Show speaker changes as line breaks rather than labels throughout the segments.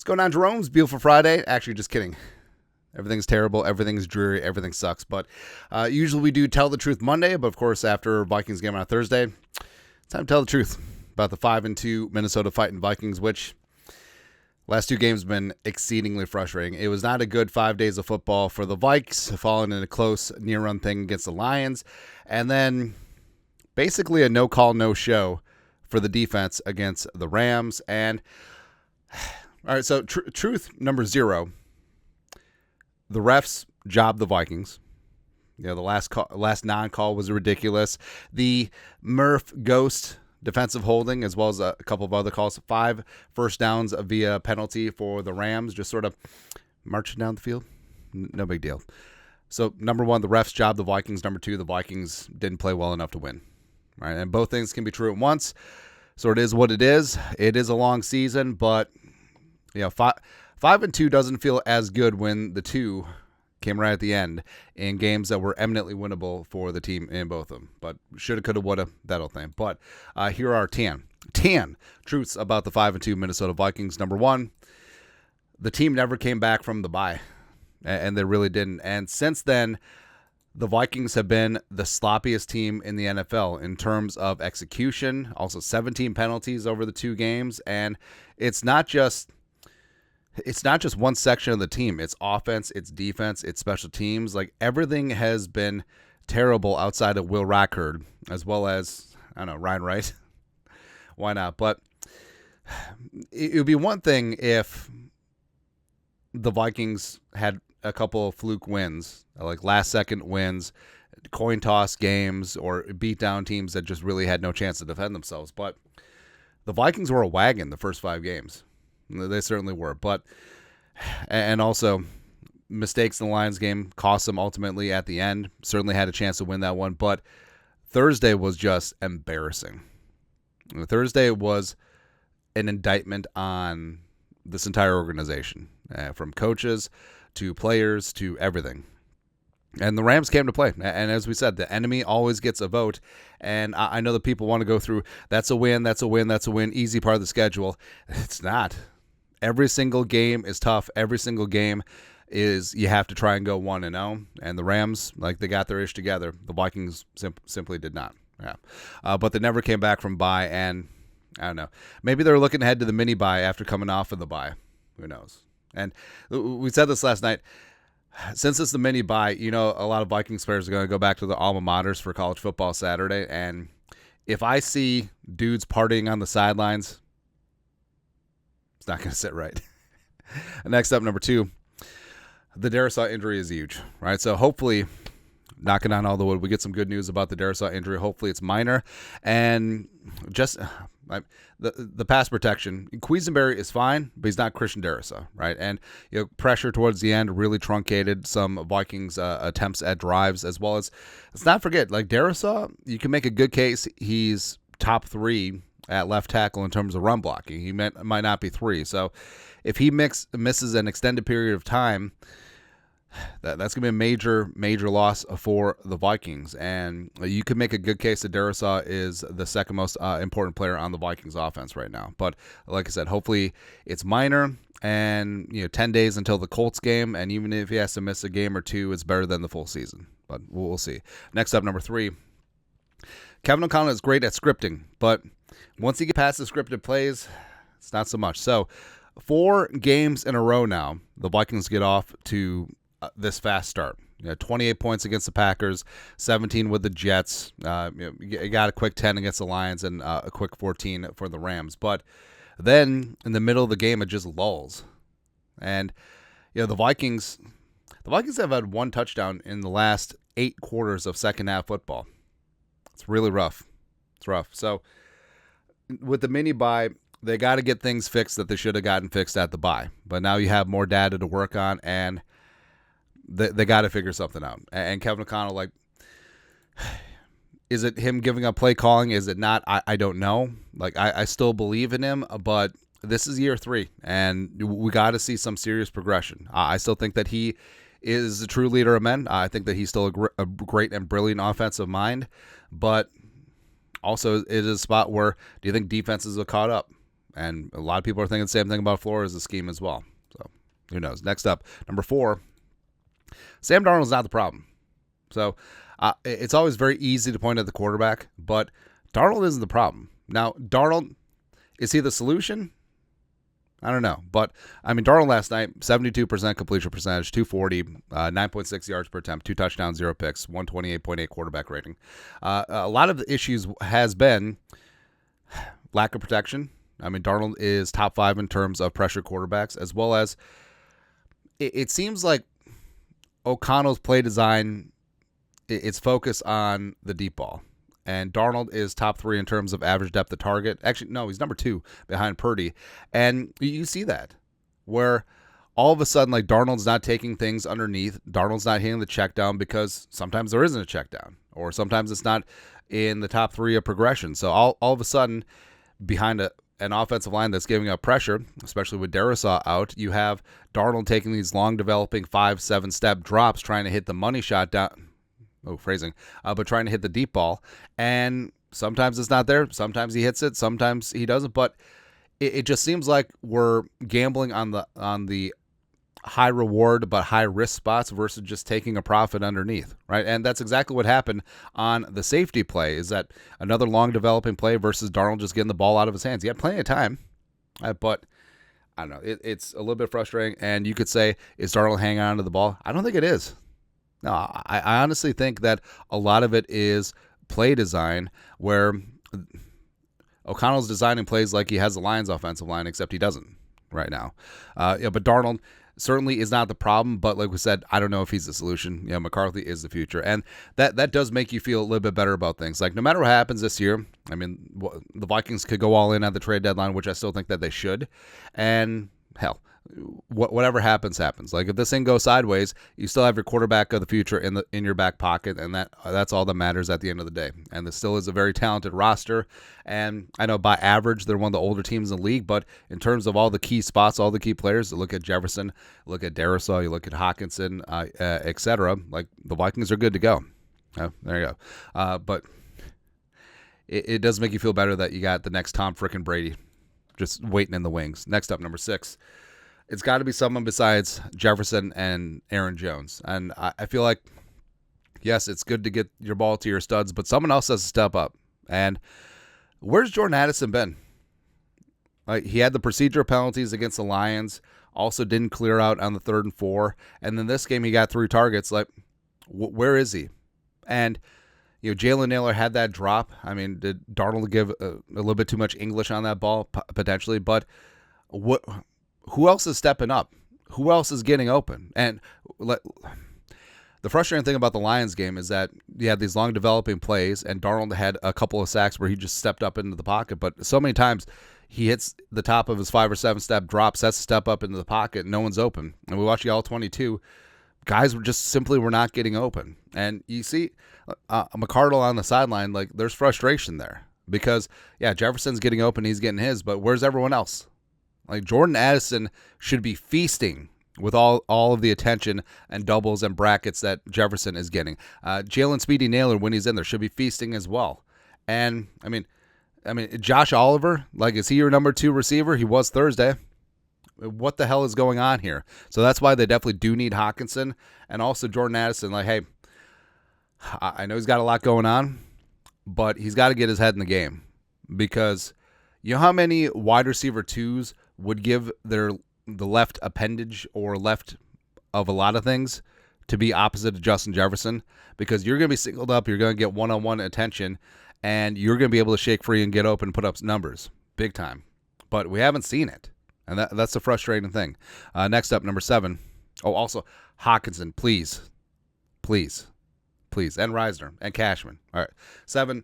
What's going on, Jerome's Beautiful Friday? Actually, just kidding. Everything's terrible. Everything's dreary. Everything sucks. But usually we do Tell the Truth Monday. But, of course, after Vikings game on Thursday, it's time to tell the truth about the 5-2 Minnesota Fighting Vikings, which last two games have been exceedingly frustrating. It was not a good 5 days of football for the Vikes, falling in a close near-run thing against the Lions. And then basically a no-call, no-show for the defense against the Rams. And, all right, so truth number 0. The refs jobbed the Vikings. You know, the last non-call was ridiculous. The Murph Ghost defensive holding, as well as a couple of other calls. 5 first downs via penalty for the Rams, just sort of marching down the field. No big deal. So, number 1, the refs jobbed the Vikings. Number 2, the Vikings didn't play well enough to win. Right? And both things can be true at once. So, it is what it is. It is a long season, but you know, 5-2 doesn't feel as good when the 2 came right at the end in games that were eminently winnable for the team in both of them. But shoulda, coulda, woulda, that old thing. But here are 10 truths about the 5-2 Minnesota Vikings. Number 1, the team never came back from the bye, and they really didn't. And since then, the Vikings have been the sloppiest team in the NFL in terms of execution. Also, 17 penalties over the 2 games, and it's not just one section of the team. It's offense, it's defense, it's special teams. Like, everything has been terrible outside of Will Rackard, as well as, I don't know, Ryan Wright. Why not? But it would be one thing if the Vikings had a couple of fluke wins, like last-second wins, coin toss games, or beat down teams that just really had no chance to defend themselves. But the Vikings were a wagon the first 5 games. They certainly were. But, and also, mistakes in the Lions game cost them ultimately at the end. Certainly had a chance to win that one. But Thursday was just embarrassing. Thursday was an indictment on this entire organization, from coaches to players to everything. And the Rams came to play. And as we said, the enemy always gets a vote. And I know that people want to go through, that's a win, that's a win, that's a win, easy part of the schedule. It's not. Every single game is tough. Every single game is, you have to try and go 1-0. And the Rams, like, they got their ish together. The Vikings simply did not. Yeah. But they never came back from bye. And I don't know. Maybe they're looking ahead to the mini bye after coming off of the bye. Who knows? And we said this last night. Since it's the mini bye, you know, a lot of Vikings players are going to go back to their alma maters for college football Saturday. And if I see dudes partying on the sidelines, it's not going to sit right. Next up, number 2, the Darisaw injury is huge, right? So hopefully, knocking on all the wood, we get some good news about the Darisaw injury. Hopefully it's minor. And just the pass protection, Quisenberry is fine, but he's not Christian Darisaw, right? And you know, pressure towards the end really truncated some Vikings attempts at drives, as well as, let's not forget, like, Darisaw, you can make a good case he's top 3 at left tackle in terms of run blocking. He might not be 3. So if he misses an extended period of time, that's going to be a major loss for the Vikings. And you could make a good case that Darisaw is the second most important player on the Vikings offense right now. But like I said, hopefully it's minor, and 10 days until the Colts game. And even if he has to miss a game or 2, it's better than the full season. But we'll see. Next up, number 3. Kevin O'Connell is great at scripting, but once he gets past the scripted plays, it's not so much. So 4 games in a row now, the Vikings get off to this fast start. 28 points against the Packers, 17 with the Jets. You got a quick 10 against the Lions, and a quick 14 for the Rams. But then in the middle of the game, it just lulls. And the Vikings have had 1 touchdown in the last 8 quarters of second half football. It's really rough. It's rough. So with the mini bye, they got to get things fixed that they should have gotten fixed at the bye. But now you have more data to work on, and they got to figure something out. And Kevin O'Connell, like, is it him giving up play calling? Is it not? I don't know. Like, I still believe in him, but this is year 3, and we got to see some serious progression. I still think that he is a true leader of men. I think that he's still a great and brilliant offensive mind, but also it is a spot where, do you think defenses are caught up? And a lot of people are thinking the same thing about Flores' scheme as well. So who knows? Next up, number 4, Sam Darnold's not the problem. So it's always very easy to point at the quarterback, but Darnold isn't the problem. Now, Darnold, is he the solution? I don't know. But, I mean, Darnold last night, 72% completion percentage, 240, 9.6 yards per attempt, 2 touchdowns, 0 picks, 128.8 quarterback rating. A lot of the issues has been lack of protection. I mean, Darnold is top 5 in terms of pressure quarterbacks, as well as it seems like O'Connell's play design, it's focused on the deep ball. And Darnold is top 3 in terms of average depth of target. Actually, no, he's number 2 behind Purdy. And you see that, where all of a sudden, like, Darnold's not taking things underneath. Darnold's not hitting the check down because sometimes there isn't a check down, or sometimes it's not in the top 3 of progression. So all of a sudden, behind an offensive line that's giving up pressure, especially with Darisaw out, you have Darnold taking these long developing 5-7 step drops, trying to hit the money shot down. But trying to hit the deep ball. And sometimes it's not there. Sometimes he hits it. Sometimes he doesn't. But it just seems like we're gambling on the high reward but high risk spots versus just taking a profit underneath, right? And that's exactly what happened on the safety play, is that another long developing play versus Darnold just getting the ball out of his hands. He had plenty of time, but I don't know. It's a little bit frustrating. And you could say, is Darnold hanging on to the ball? I don't think it is. No, I honestly think that a lot of it is play design, where O'Connell's designing plays like he has the Lions offensive line, except he doesn't right now. But Darnold certainly is not the problem, but like we said, I don't know if he's the solution. McCarthy is the future, and that does make you feel a little bit better about things. Like, no matter what happens this year, I mean, the Vikings could go all in at the trade deadline, which I still think that they should, and hell, whatever happens. Like, if this thing goes sideways, you still have your quarterback of the future in your back pocket, and that's all that matters at the end of the day. And this still is a very talented roster, and I know by average they're one of the older teams in the league, but in terms of all the key spots, all the key players, look at Jefferson, look at Darisaw, you look at Hawkinson, etc. Like, the Vikings are good to go. There you go. But it does make you feel better that you got the next Tom frickin' Brady just waiting in the wings. Next up, number 6. It's got to be someone besides Jefferson and Aaron Jones. And I feel like, yes, it's good to get your ball to your studs, but someone else has to step up. And where's Jordan Addison been? Like, he had the procedural penalties against the Lions, also didn't clear out on the 3rd and 4. And then this game, he got 3 targets. Like, where is he? And, Jalen Naylor had that drop. I mean, did Darnold give a little bit too much English on that ball? Potentially. But who else is stepping up? Who else is getting open? And the frustrating thing about the Lions game is that you had these long developing plays, and Darnold had a couple of sacks where he just stepped up into the pocket. But so many times he hits the top of his 5 or 7 step drop, sets a step up into the pocket, and no one's open. And we watch the all-22. Guys were not getting open. And you see McCardle on the sideline, like, there's frustration there. Because, yeah, Jefferson's getting open, he's getting his, but where's everyone else? Like, Jordan Addison should be feasting with all of the attention and doubles and brackets that Jefferson is getting. Jalen Speedy Naylor, when he's in there, should be feasting as well. And, I mean, Josh Oliver, like, is he your number 2 receiver? He was Thursday. What the hell is going on here? So that's why they definitely do need Hawkinson. And also Jordan Addison, like, hey, I know he's got a lot going on, but he's got to get his head in the game. Because you know how many wide receiver 2s would give the left appendage or left of a lot of things to be opposite of Justin Jefferson? Because you're going to be singled up, you're going to get one-on-one attention, and you're going to be able to shake free and get open and put up numbers big time. But we haven't seen it, and that's the frustrating thing. Next up, number 7. Oh, also, Hawkinson, please. And Reisner and Cashman. All right, 7.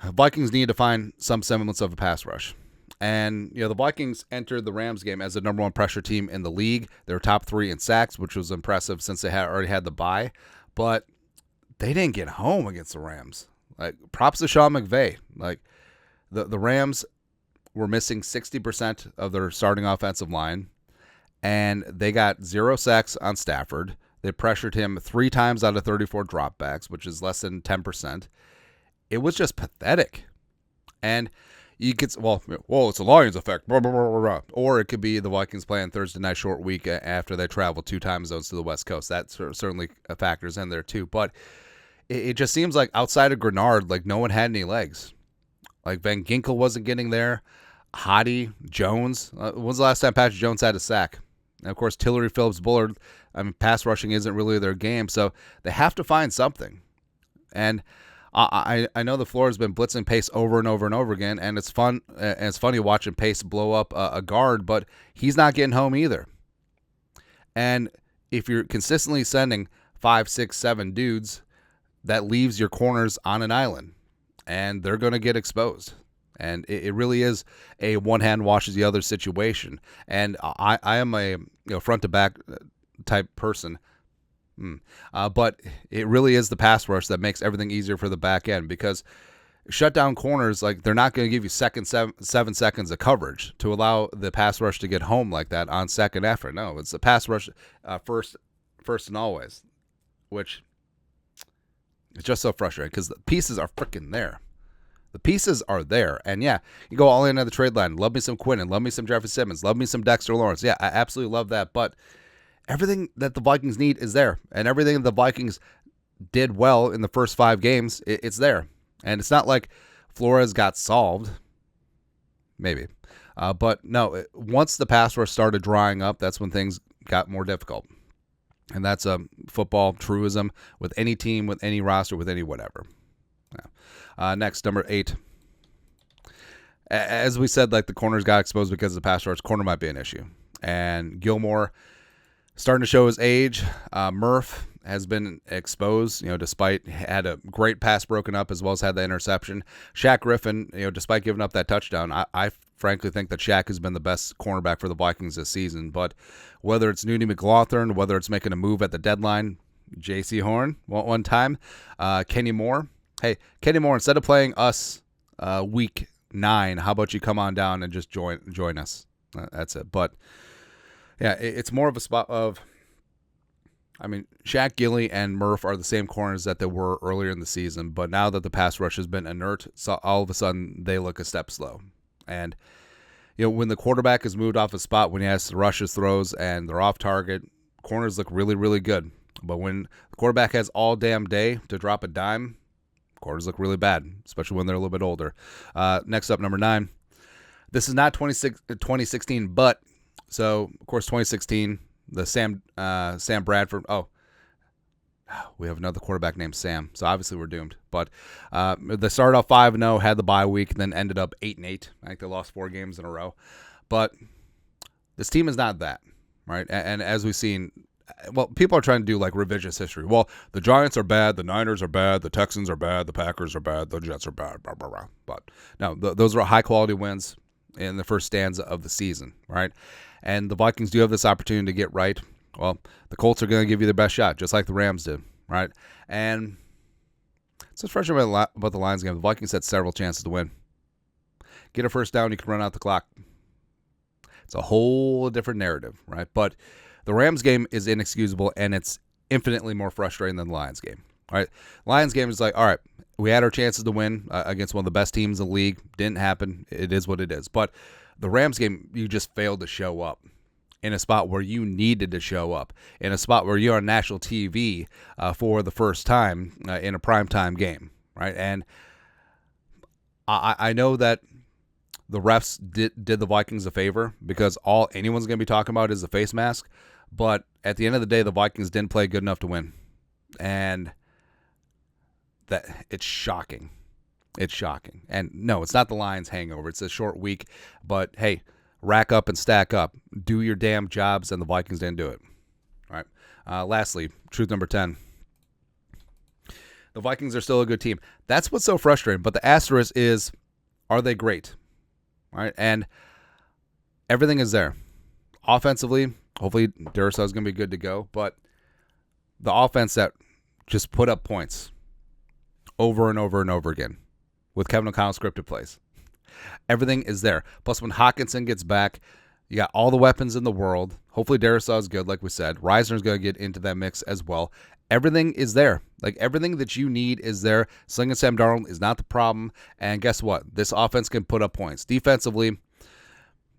Vikings need to find some semblance of a pass rush. And, the Vikings entered the Rams game as the number 1 pressure team in the league. They were top 3 in sacks, which was impressive since they already had the bye. But they didn't get home against the Rams. Like, props to Sean McVay. Like, the Rams were missing 60% of their starting offensive line, and they got 0 sacks on Stafford. They pressured him 3 times out of 34 dropbacks, which is less than 10%. It was just pathetic. And you could, well, it's a Lions effect, blah, blah, blah, blah, blah. Or it could be the Vikings playing Thursday night short week after they travel 2 time zones to the West Coast. That certainly factors in there too. But it just seems like outside of Grenard, like no one had any legs. Like Van Ginkel wasn't getting there. Hottie, Jones. When's the last time Patrick Jones had a sack? And of course, Tillery, Phillips, Bullard. I mean, pass rushing isn't really their game, so they have to find something. And I know the floor has been blitzing Pace over and over and over again, and it's fun. And it's funny watching Pace blow up a guard, but he's not getting home either. And if you're consistently sending 5, 6, 7 dudes, that leaves your corners on an island, and they're going to get exposed. And it really is a one hand washes the other situation. And I am a front to back type person. But it really is the pass rush that makes everything easier for the back end, because shutdown corners, like, they're not going to give you 7 seconds of coverage to allow the pass rush to get home like that on second effort. No, it's the pass rush first and always, which is just so frustrating because the pieces are freaking there. The pieces are there. And yeah, you go all in at the trade line. Love me some Quinnen. Love me some Jeffrey Simmons. Love me some Dexter Lawrence. Yeah, I absolutely love that. But everything that the Vikings need is there. And everything that the Vikings did well in the first 5 games, it's there. And it's not like Flores got solved. Maybe. But no, once the pass rush started drying up, that's when things got more difficult. And that's a football truism with any team, with any roster, with any whatever. Yeah. Next, number 8. As we said, like, the corners got exposed because of the pass rush. Corner might be an issue. And Gilmore starting to show his age. Murph has been exposed, despite had a great pass broken up as well as had the interception. Shaq Griffin, despite giving up that touchdown, I frankly think that Shaq has been the best cornerback for the Vikings this season. But whether it's Nudie McLaughlin, whether it's making a move at the deadline, J.C. Horn one time, Kenny Moore. Hey, Kenny Moore, instead of playing us week 9, how about you come on down and just join us? That's it. But yeah, it's more of a spot of, Shaq, Gilly, and Murph are the same corners that they were earlier in the season, but now that the pass rush has been inert, so all of a sudden they look a step slow. And when the quarterback is moved off a spot, when he has to rush his throws and they're off target, corners look really, really good. But when the quarterback has all damn day to drop a dime, corners look really bad, especially when they're a little bit older. Next up, number 9. This is not 2016, but so, of course, 2016, the Sam Bradford. Oh, we have another quarterback named Sam, so obviously we're doomed. But they started off 5-0, had the bye week, then ended up 8-8. I think they lost 4 games in a row. But this team is not that, right? And as we've seen, well, people are trying to do like revisionist history. Well, the Giants are bad, the Niners are bad, the Texans are bad, the Packers are bad, the Jets are bad, blah, blah, blah. But no, those are high-quality wins in the first stanza of the season, right? And the Vikings do have this opportunity to get right. Well, the Colts are going to give you their best shot, just like the Rams did, right? And it's just frustrating about the Lions game. The Vikings had several chances to win. Get a first down, you can run out the clock. It's a whole different narrative, right? But the Rams game is inexcusable, and it's infinitely more frustrating than the Lions game, right? Lions game is like, all right, we had our chances to win against one of the best teams in the league. Didn't happen. It is what it is. But the Rams game, you just failed to show up in a spot where you needed to show up, in a spot where you're on national TV for the first time in a primetime game, right? And I know that the refs did the Vikings a favor because all anyone's going to be talking about is the face mask. But at the end of the day, the Vikings didn't play good enough to win. And that it's shocking. It's shocking. And no, it's not the Lions hangover. It's a short week. But hey, rack up and stack up. Do your damn jobs, and the Vikings didn't do it. All right. Lastly, truth number 10. The Vikings are still a good team. That's what's so frustrating. But the asterisk is, are they great? All right. And everything is there. Offensively, hopefully Darisaw is going to be good to go. But the offense that just put up points over and over and over again with Kevin O'Connell scripted plays. Everything is there. Plus, when Hawkinson gets back, you got all the weapons in the world. Hopefully Darisaw is good, like we said. Reisner's going to get into that mix as well. everything is there. Like, everything that you need is there. Slinging Sam Darnold is not the problem. And guess what? This offense can put up points. Defensively,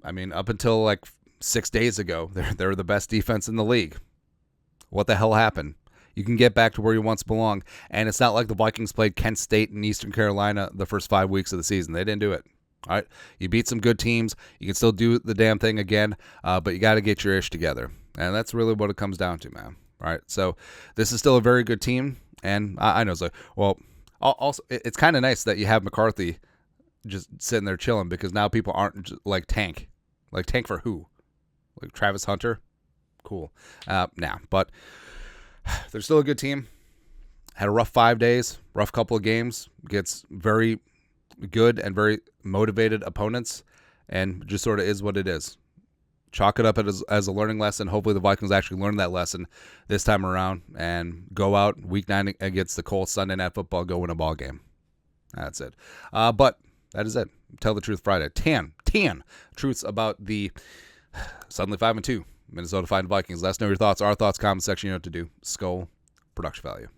I mean, up until like 6 days ago, they're the best defense in the league. What the hell happened? You can get back to where you once belonged. And it's not like the Vikings played Kent State and Eastern Carolina the first 5 weeks of the season. They didn't do it. All right, you beat some good teams. You can still do the damn thing again, but you got to get your ish together. And that's really what it comes down to, man. All right, so this is still a very good team. And I know, so, well, also, it's kind of nice that you have McCarthy just sitting there chilling, because now people aren't just like tank. Like, tank for who? Like Travis Hunter? Cool. Nah, but they're still a good team. Had a rough 5 days, rough couple of games. Gets very good and very motivated opponents, and just sort of is what it is. Chalk it up as a learning lesson. Hopefully the Vikings actually learn that lesson this time around and go out week 9 against the Colts, Sunday Night Football, go win a ball game. That's it. But that is it. Tell the Truth Friday. 10 truths about the suddenly 5-2 Minnesota Vikings. Let us know your thoughts. Our thoughts, comment section. You know what to do. Skull production value.